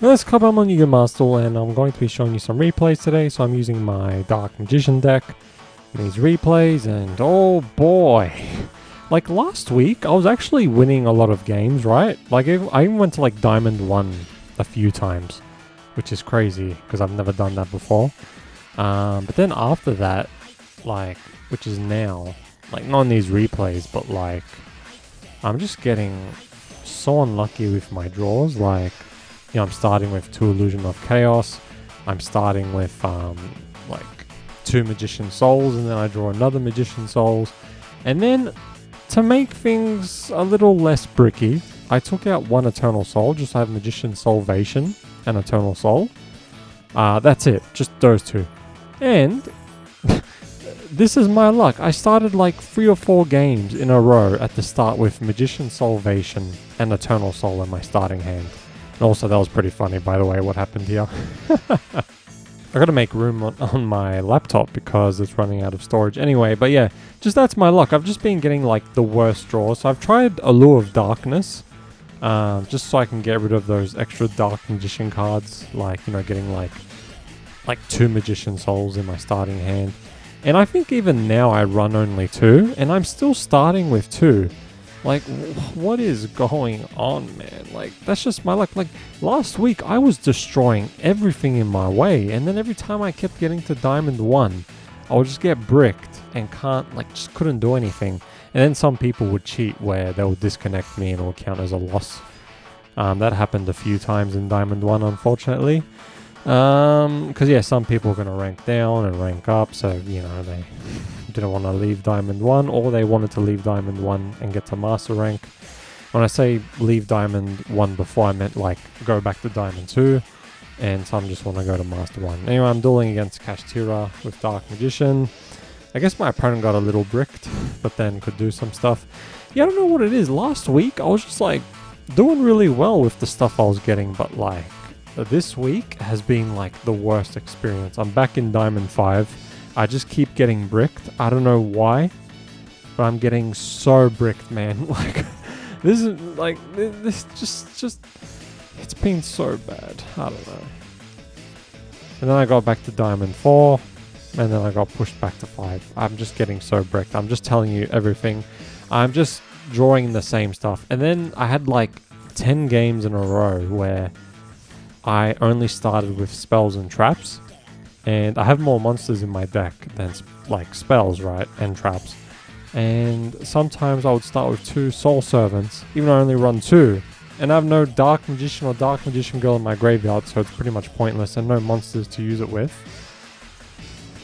Let's come on Yu-Gi-Oh! Master, and I'm going to be showing you some replays today. So I'm using my Dark Magician deck in these replays, and oh boy. Like last week, I was actually winning a lot of games, right? Like I even went to like Diamond 1 a few times, which is crazy because I've never done that before. But then after that, like, which is now, like not in these replays, but like, I'm just getting so unlucky with my draws. Like, you know, I'm starting with 2 Illusion of Chaos. I'm starting with like 2 Magician Souls, and then I draw another Magician Souls. And then to make things a little less bricky, I took out 1 Eternal Soul, just to have Magician Salvation and Eternal Soul. That's it, just those 2. And this is my luck. I started like 3 or 4 games in a row at the start with Magician Salvation and Eternal Soul in my starting hand. And also, that was pretty funny, by the way, what happened here. I gotta make room on my laptop because it's running out of storage anyway. But yeah, just that's my luck. I've just been getting like the worst draws. So I've tried Allure of Darkness, just so I can get rid of those extra Dark Magician cards. Like, you know, getting like 2 Magician Souls in my starting hand. And I think even now I run only 2, and I'm still starting with 2. Like, what is going on, man? Like, that's just my luck. Like, last week, I was destroying everything in my way. And then every time I kept getting to Diamond 1, I would just get bricked and just couldn't do anything. And then some people would cheat where they would disconnect me and it would count as a loss. That happened a few times in Diamond 1, unfortunately. Because, yeah, some people are going to rank down and rank up. So, you know, they didn't want to leave Diamond 1, or they wanted to leave Diamond 1 and get to Master rank. When I say leave Diamond 1 before, I meant like go back to Diamond 2, and some just want to go to Master 1. Anyway, I'm dueling against Kashtira with Dark Magician. I guess my opponent got a little bricked, but then could do some stuff. Yeah, I don't know what it is. Last week, I was just like doing really well with the stuff I was getting, but like this week has been like the worst experience. I'm back in Diamond 5. I just keep getting bricked. I don't know why, but I'm getting so bricked, man. Like, this is like, this just, it's been so bad. I don't know. And then I got back to Diamond 4, and then I got pushed back to 5. I'm just getting so bricked. I'm just telling you everything. I'm just drawing the same stuff. And then I had like 10 games in a row where I only started with spells and traps. And I have more monsters in my deck than like spells, right? And traps. And sometimes I would start with 2 Soul Servants, even though I only run 2. And I have no Dark Magician or Dark Magician Girl in my graveyard, so it's pretty much pointless, and no monsters to use it with.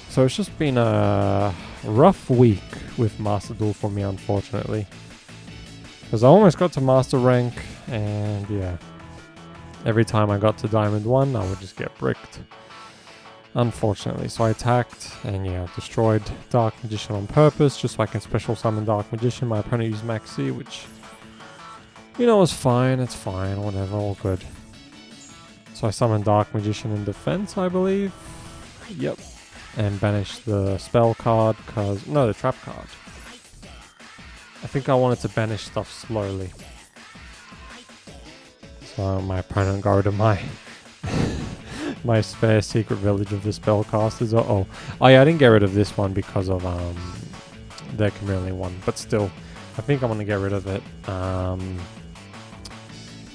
So it's just been a rough week with Master Duel for me, unfortunately. Because I almost got to Master rank, and yeah. Every time I got to Diamond 1, I would just get bricked. Unfortunately, so I attacked and yeah, destroyed Dark Magician on purpose just so I can special summon Dark Magician. My opponent used Maxi, which, you know, was fine. It's fine, whatever, all good. So I summoned Dark Magician in defense, I believe. Yep. And banished the spell card, the trap card. I think I wanted to banish stuff slowly. So my opponent got rid of my my spare secret village of the spellcasters. Oh yeah, I didn't get rid of this one because of their chameleon one, but still, I think I'm gonna get rid of it.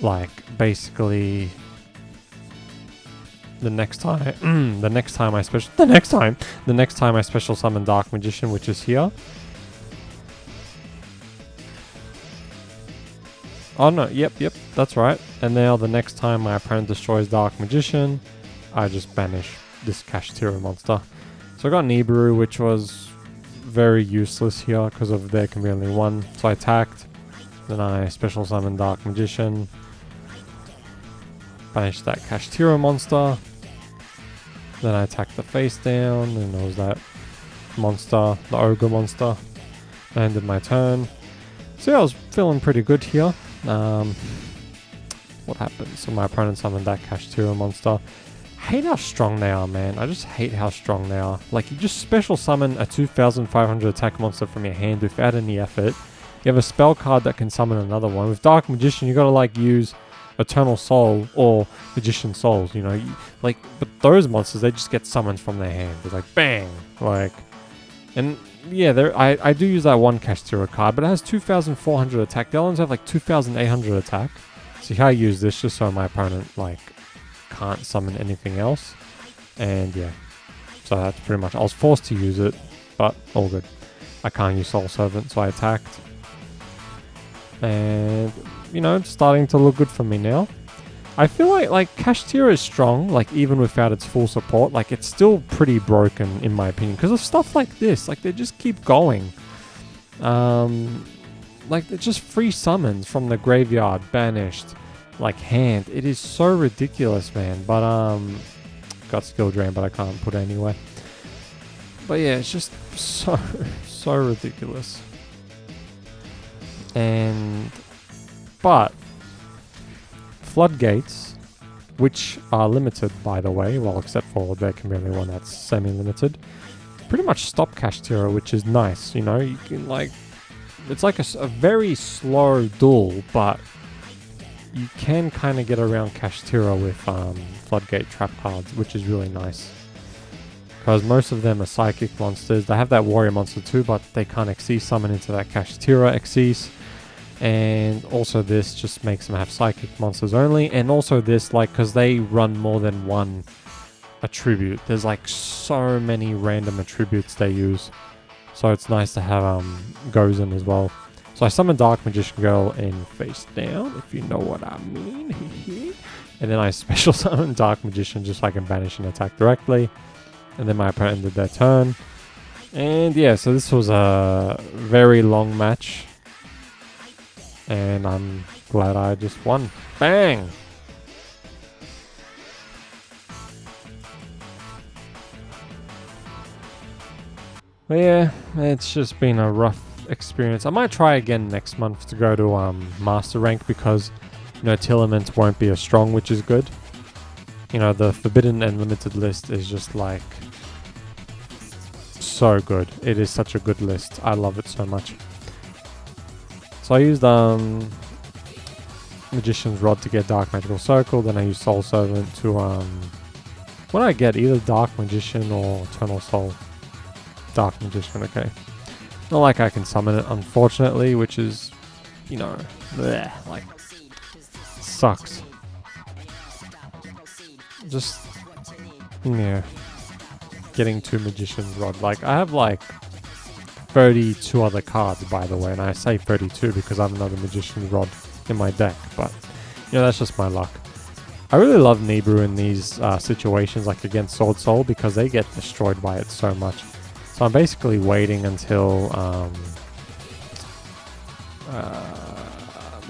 Like basically, the next time I special summon Dark Magician, which is here. Oh no, yep, that's right. And now the next time my opponent destroys Dark Magician, I just banish this Kashtira monster. So I got Nibiru, which was very useless here because of their chameleon 1. So I attacked, then I special summoned Dark Magician, banished that Kashtira monster, then I attacked the face down, and there was that monster, the ogre monster. I ended my turn. So yeah, I was feeling pretty good here. What happened? So my opponent summoned that Kashtira monster. I hate how strong they are, man. I just hate how strong they are. Like, you just special summon a 2500 attack monster from your hand without any effort. You have a spell card that can summon another one. With Dark Magician, you gotta like use Eternal Soul or Magician Souls, you know. Like, but those monsters, they just get summoned from their hand. It's like, bang! Like, and yeah, I do use that one Kashtira card, but it has 2,400 attack. The other ones have like 2,800 attack. So here I use this just so my opponent, like, can't summon anything else. And yeah, so that's pretty much, I was forced to use it, but all good. I can't use Soul Servant, so I attacked. And, you know, it's starting to look good for me now. I feel like Kashtira is strong, like even without its full support. Like it's still pretty broken in my opinion because of stuff like this. Like they just keep going. Like it's just free summons from the graveyard, banished, like hand. It is so ridiculous, man. But got skill drain, but I can't put it anywhere. But yeah, it's just so ridiculous. But floodgates, which are limited by the way, well except for there can be only one that's semi-limited, pretty much stop Kashtira, which is nice, you know. You can like, it's like a very slow duel, but you can kind of get around Kashtira with floodgate trap cards, which is really nice. Because most of them are psychic monsters. They have that warrior monster too, but they can't Xyz summon into that Kashtira Xyz. And also this just makes them have psychic monsters only. And also this, like, because they run more than one attribute. There's like so many random attributes they use. So it's nice to have Gozen as well. So I summon Dark Magician Girl in face down, if you know what I mean. And then I special summon Dark Magician just so I can banish and attack directly. And then my opponent did their turn. And yeah, so this was a very long match. And I'm glad I just won. Bang! But yeah, it's just been a rough experience. I might try again next month to go to Master Rank because, you know, Tillaments won't be as strong, which is good. You know, the Forbidden and Limited list is just like so good. It is such a good list. I love it so much. So I used Magician's Rod to get Dark Magical Circle, then I used Soul Servant to what did I get? Either Dark Magician or Eternal Soul. Dark Magician, okay. Not like I can summon it, unfortunately, which is, you know, bleh, like, sucks. Just, yeah, getting 2 Magician's Rod. Like, I have like 32 other cards, by the way, and I say 32 because I have another Magician's Rod in my deck, but, you know, that's just my luck. I really love Nibiru in these situations, like against Sword Soul, because they get destroyed by it so much. So I'm basically waiting until,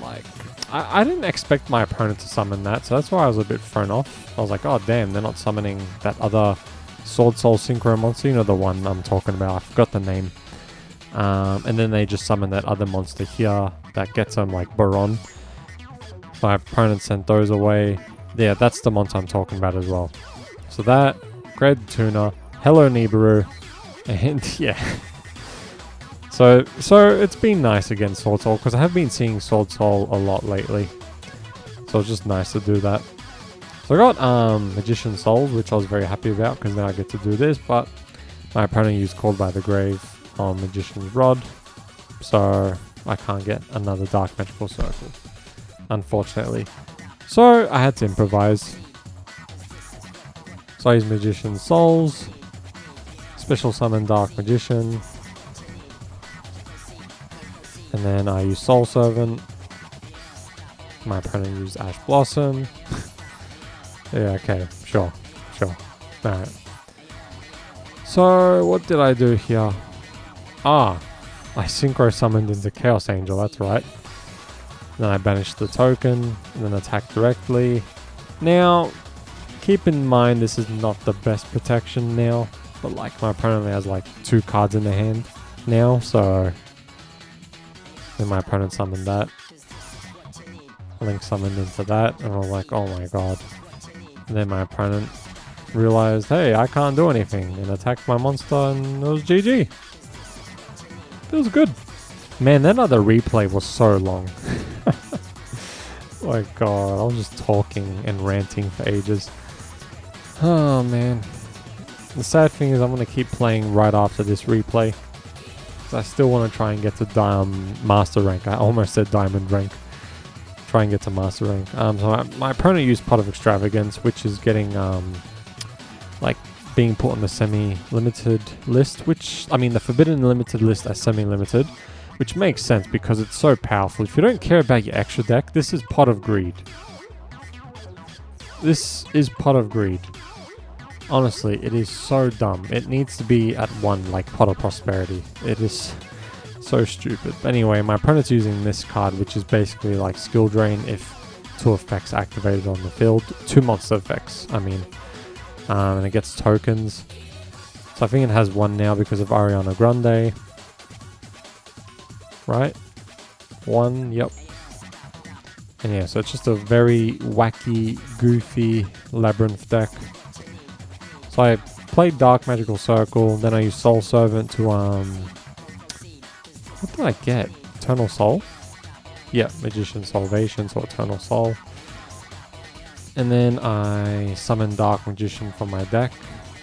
like, I didn't expect my opponent to summon that, so that's why I was a bit thrown off. I was like, oh damn, they're not summoning that other Sword Soul Synchro monster, you know, the one I'm talking about, I forgot the name. And then they just summon that other monster here that gets them, like, Baron. My opponent sent those away. Yeah, that's the monster I'm talking about as well. So that, Great Tuna, Hello Nibiru, and yeah. So it's been nice against Sword Soul, because I have been seeing Sword Soul a lot lately. So it's just nice to do that. So I got Magician Souls, which I was very happy about, because now I get to do this, but my opponent used Called by the Grave on Magician's Rod, so I can't get another Dark Magical Circle, unfortunately. So I had to improvise. So I used Magician Souls, special summon Dark Magician, and then I used Soul Servant. My opponent used Ash Blossom. Yeah, okay, sure. Alright. So what did I do here? I synchro summoned into Chaos Angel, that's right. Then I banished the token, and then attacked directly. Now, keep in mind this is not the best protection now, but like my opponent only has like 2 cards in their hand now, so then my opponent summoned that. Link summoned into that, and I was like, oh my god. And then my opponent realized, hey, I can't do anything, and attacked my monster, and it was GG. It was good. Man, that other replay was so long. My god, I was just talking and ranting for ages. Oh man. The sad thing is I'm going to keep playing right after this replay. I still want to try and get to master rank. I almost said diamond rank. Try and get to master rank. So my opponent used Pot of Extravagance, which is getting like being put on the semi-limited list, which, I mean, the forbidden limited list as semi-limited, which makes sense because it's so powerful. If you don't care about your extra deck, this is Pot of Greed. This is Pot of Greed. Honestly, it is so dumb. It needs to be at 1, like Pot of Prosperity. It is so stupid. Anyway, my opponent's using this card, which is basically like Skill Drain if 2 effects activated on the field. 2 monster effects, I mean. And it gets tokens. So I think it has 1 now because of Ariana Grande. Right? 1, yep. And yeah, so it's just a very wacky, goofy Labyrinth deck. So I played Dark Magical Circle, then I used Soul Servant to, what did I get? Eternal Soul? Yeah, Magician Salvation, so Eternal Soul. And then I summoned Dark Magician from my deck,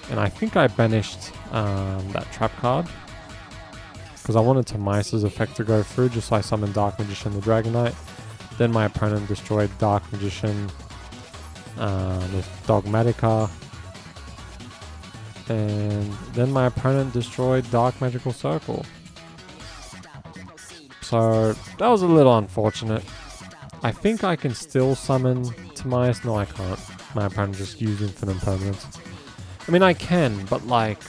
and I think I banished that trap card, because I wanted Tamisa's effect to go through, just so I summoned Dark Magician the Dragon Knight. Then my opponent destroyed Dark Magician with Dogmatica. And then my opponent destroyed Dark Magical Circle. So that was a little unfortunate. I think I can still summon Tamias. No, I can't. My opponent just used infinite permanents. I mean, I can, but like...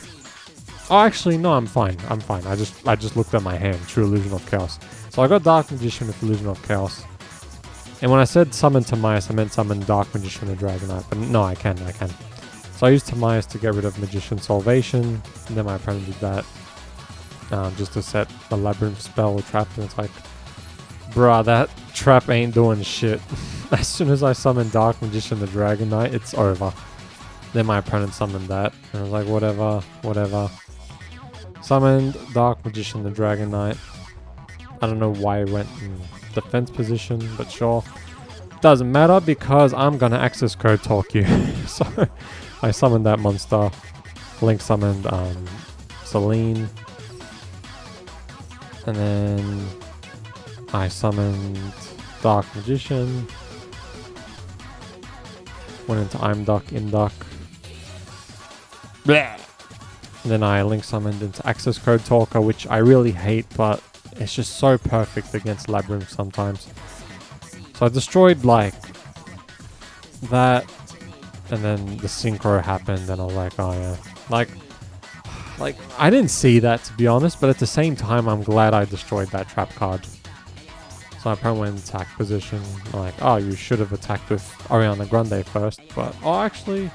Oh, actually, no, I'm fine. I'm fine. I just looked at my hand. True Illusion of Chaos. So I got Dark Magician with Illusion of Chaos. And when I said summon Tamias, I meant summon Dark Magician and Dragon Knight. But no, I can. So I used Tamias to get rid of Magician Salvation, and then my opponent did that just to set the Labyrinth spell or trap, and it's like, bruh, that trap ain't doing shit. As soon as I summoned Dark Magician the Dragon Knight, it's over. Then my opponent summoned that, and I was like, whatever. Summoned Dark Magician the Dragon Knight. I don't know why I went in defense position, but sure. Doesn't matter because I'm gonna access code talk you. So I summoned that monster. Link summoned Celine. And then I summoned Dark Magician. Went into Imduck, Imduck. Bleh. And then I link summoned into Access Code Talker, which I really hate, but it's just so perfect against Labyrinth sometimes. So I destroyed like that, and then the synchro happened, and I was like, oh yeah. Like I didn't see that, to be honest, but at the same time, I'm glad I destroyed that trap card. So I probably went in attack position. I'm like, oh, you should have attacked with Ariana Grande first, but oh, actually,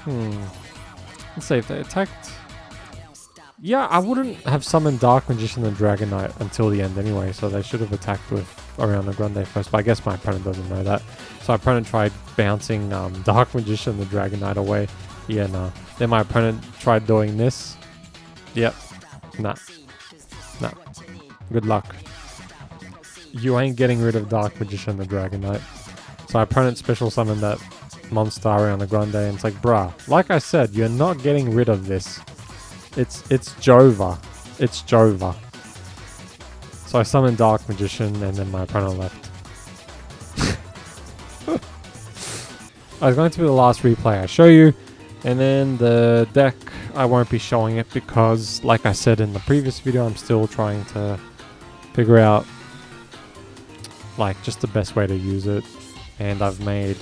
let's see if they attacked. Yeah, I wouldn't have summoned Dark Magician and Dragon Knight until the end anyway, so they should have attacked with Ariana Grande first, but I guess my opponent doesn't know that. So my opponent tried bouncing Dark Magician and the Dragon Knight away. Yeah, no. Then my opponent tried doing this. Yep. Nah. Good luck. You ain't getting rid of Dark Magician and the Dragon Knight. So my opponent special summoned that monster Ariana Grande, and it's like, bruh, like I said, you're not getting rid of this. It's Jova. It's Jova. So I summoned Dark Magician, and then my opponent left. I was going to be the last replay I show you, and then the deck, I won't be showing it because, like I said in the previous video, I'm still trying to figure out like just the best way to use it, and I've made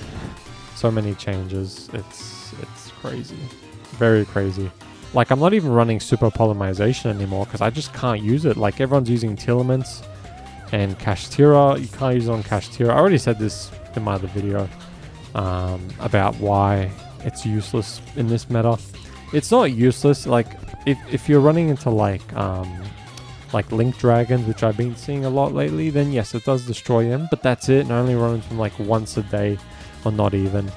so many changes. It's crazy. Very crazy. Like, I'm not even running super polymerization anymore because I just can't use it. Like, everyone's using Telements and Kashtira. You can't use it on Kashtira. I already said this in my other video about why it's useless in this meta. It's not useless. Like, if you're running into like Link Dragons, which I've been seeing a lot lately, then yes, it does destroy them. But that's it. And I only run them like once a day, or not even.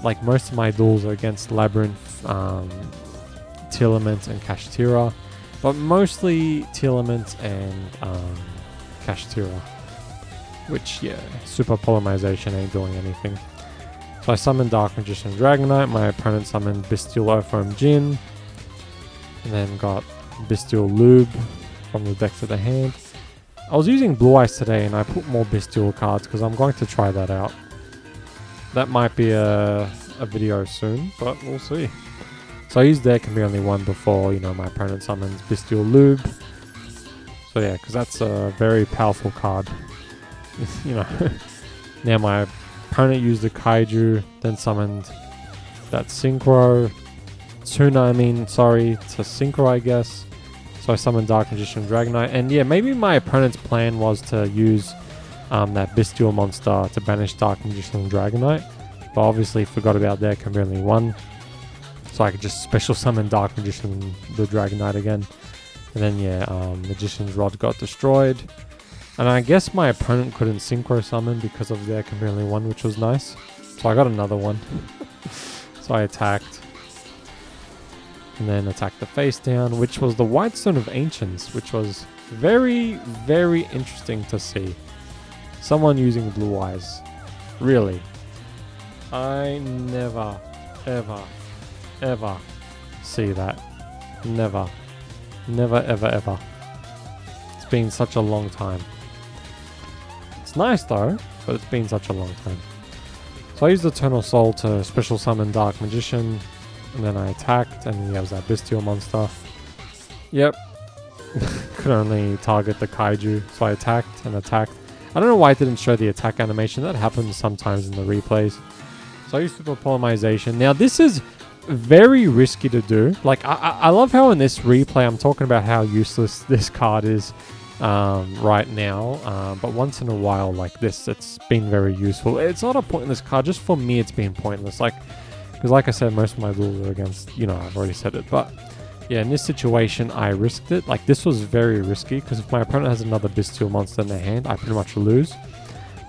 Like, most of my duels are against Labyrinth, Telements and Kashtira, but mostly Telements and Kashtira. which, yeah, super polymerization ain't doing anything. So I summoned Dark Magician Dragonite, my opponent summoned Bestial Earthworm Djinn, and then got Bestial Lube from the deck to the hand. I was using Blue Eyes today and I put more Bestial cards because I'm going to try that out. That might be a video soon, but we'll see. So I used There Can Be Only One before, you know, my opponent summons Bestial Lube. So yeah, because that's a very powerful card. You know, now my opponent used the Kaiju, then summoned that Synchro. Tuna, to Synchro, I guess. So I summoned Dark Magician Dragonite. And yeah, maybe my opponent's plan was to use that Bestial monster to banish Dark Magician Dragonite. But obviously forgot about There Can Be Only One. So I could just special summon Dark Magician the Dragonite again. And then yeah, Magician's Rod got destroyed. And I guess my opponent couldn't Synchro summon because of There Can Be Only One, which was nice. So I got another one. So I attacked. And then attacked the face down, which was the White Stone of Ancients, which was very, very interesting to see. Someone using Blue Eyes. Really. I never, ever, ever see that. Never. Never, ever, ever. It's been such a long time. It's nice though, but it's been such a long time. So I used Eternal Soul to special summon Dark Magician, and then I attacked, and there was that Bestial monster. Yep. Could only target the Kaiju, so I attacked and attacked. I don't know why it didn't show the attack animation. That happens sometimes in the replays. So I used Super Polymerization. Now this is very risky to do. Like, I love how in this replay I'm talking about how useless this card is right now. But once in a while like this, it's been very useful. It's not a pointless card. Just for me, it's been pointless. Like, because like I said, most of my duels are against, you know, I've already said it. But yeah, in this situation, I risked it. Like, this was very risky because if my opponent has another Bestial monster in their hand, I pretty much lose.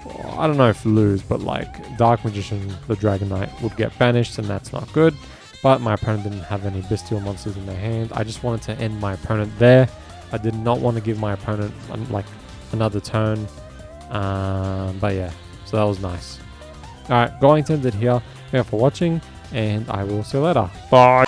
Well, I don't know if lose, but like Dark Magician, the Dragonite, would get banished, and that's not good. But my opponent didn't have any Bestial monsters in their hand. I just wanted to end my opponent there. I did not want to give my opponent like another turn. But yeah, so that was nice. Alright, going to end it here. Thank you for watching, and I will see you later. Bye!